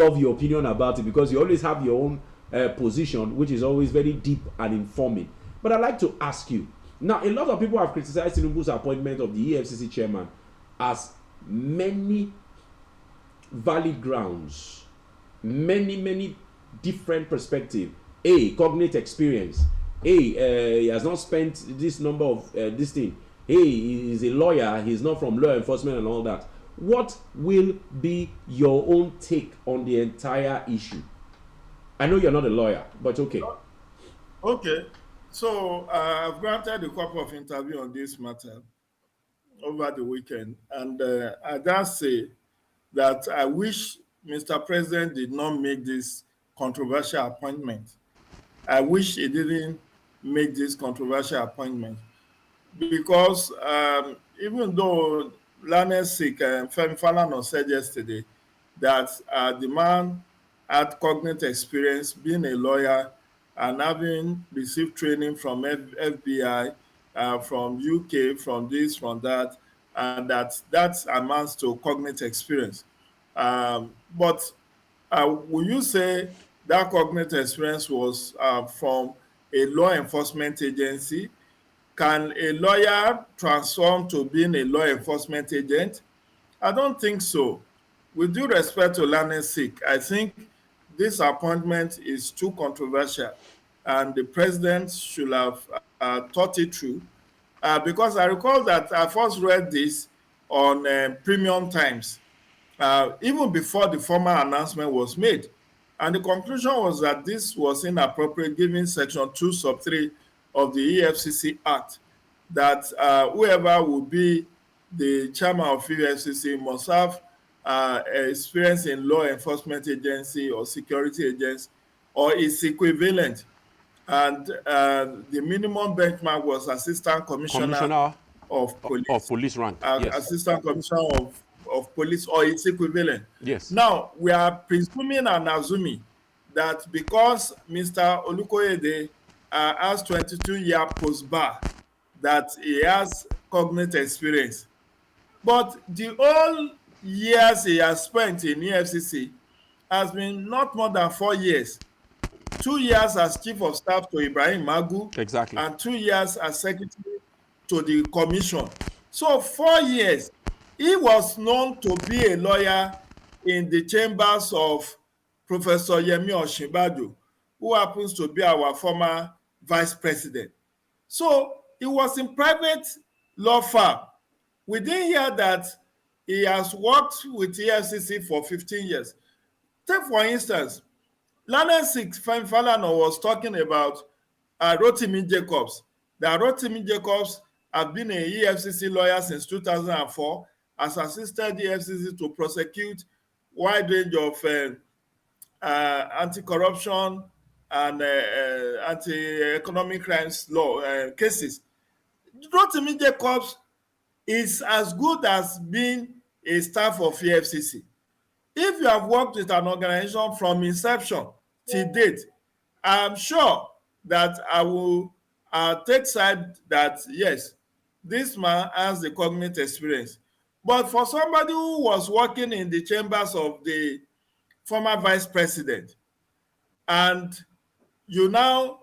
love your opinion about it because you always have your own position, which is always very deep and informing. But I'd like to ask you now, a lot of people have criticized Tinubu's appointment of the EFCC chairman as many valid grounds, many different perspectives. A, cognate experience. He has not spent this number of this thing. He is a lawyer, he's not from law enforcement and all that. What will be your own take on the entire issue? I know you're not a lawyer, but okay. Okay. So I've granted a couple of interviews on this matter over the weekend, and I just say that I wish Mr. President did not make this controversial appointment. I wish he didn't make this controversial appointment because even though learned sick, Femi Falana said yesterday that the man had cognate experience, being a lawyer, and having received training from FBI, from UK, from this, from that, and that amounts to cognate experience. But would you say that cognate experience was from a law enforcement agency? Can a lawyer transform to being a law enforcement agent? I don't think so. With due respect to learning sick, I think this appointment is too controversial, and the president should have thought it through. Because I recall that I first read this on Premium Times, even before the formal announcement was made. And the conclusion was that this was inappropriate given Section 2 sub 3 of the EFCC Act, that whoever will be the chairman of EFCC must have experience in law enforcement agency or security agency or its equivalent. And the minimum benchmark was assistant commissioner of police. Of police rank. Yes. Assistant commissioner of police or its equivalent. Yes. Now, we are presuming and assuming that because Mr. Olukoyede has 22-year post-bar, that he has cognate experience. But the whole years he has spent in EFCC has been not more than 4 years. 2 years as chief of staff to Ibrahim Magu. Exactly. And 2 years as secretary to the commission. So 4 years. He was known to be a lawyer in the chambers of Professor Yemi Osinbajo, who happens to be our former vice president. So he was in private law firm. We didn't hear that he has worked with EFCC for 15 years. Take, for instance, Learned Six Femi Falana was talking about Rotimi Jacobs. That Rotimi Jacobs has been an EFCC lawyer since 2004, has assisted the EFCC to prosecute wide range of anti-corruption and anti-economic crimes law cases. Rotimi Jacobs is as good as being a staff of EFCC. If you have worked with an organization from inception till date, I'm sure that I will take side that, yes, this man has the cognate experience. But for somebody who was working in the chambers of the former vice president, and you now,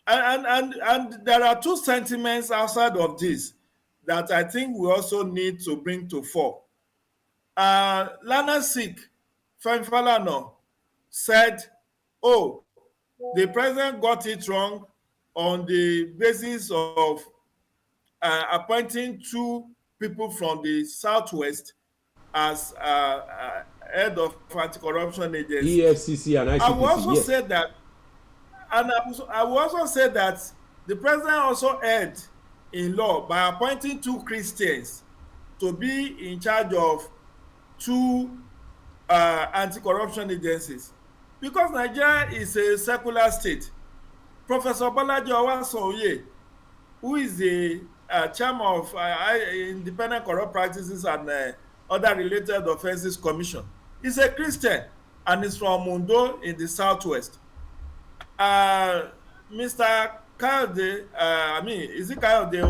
and there are two sentiments outside of this that I think we also need to bring to fore. Learned Sick Femi Falana said, oh, the president got it wrong on the basis of appointing two people from the Southwest as head of anti-corruption agency. EFCC and ICPC. I will also say that, and I will also say that the president also erred in law by appointing two Christians to be in charge of two anti-corruption agencies, because Nigeria is a secular state. Professor Bolaji Owasoye, who is the chairman of Independent Corrupt Practices and Other Related Offences Commission, is a Christian and is from Mundo in the Southwest. Mr. Kayode, is it Kayode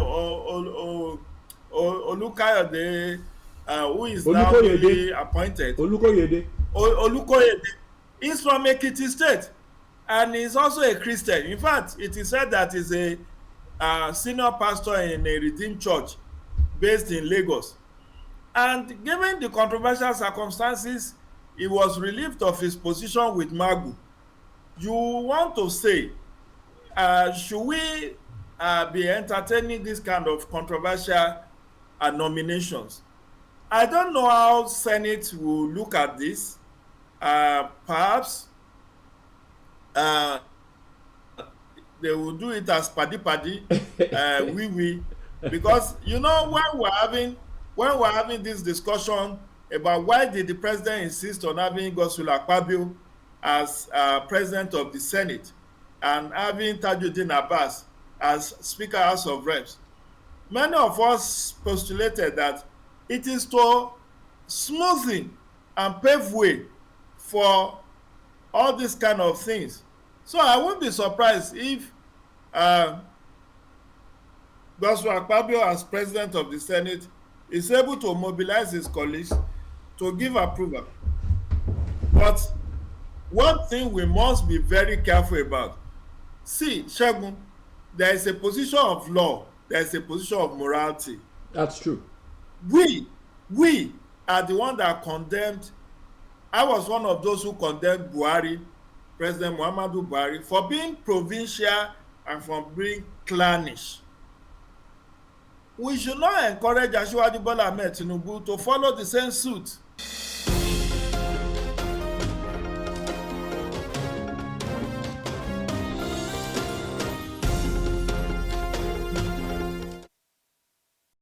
Olukoyede, who is now being appointed? Olukoyede. Olukoyede. He's from Ekiti State, and he's also a Christian. In fact, it is said that he's a senior pastor in a Redeemed Church based in Lagos. And given the controversial circumstances, he was relieved of his position with Magu. You want to say, should we be entertaining this kind of controversial nominations? I don't know how Senate will look at this. Perhaps they will do it as paddy, we, because you know when we're having this discussion about why did the president insist on having Godswill Akpabio as president of the Senate and having Tajuddin Abbas as Speaker House of Reps, many of us postulated that it is to smoothen and pave way for all these kind of things. So I won't be surprised if Godswill Akpabio as president of the Senate is able to mobilize his colleagues to give approval. But one thing we must be very careful about, see, Segun, there is a position of law, there is a position of morality. That's true. We are the one that condemned. I was one of those who condemned Buhari, President Muhammadu Buhari, for being provincial and for being clannish. We should not encourage Asiwaju Bola Tinubu to follow the same suit.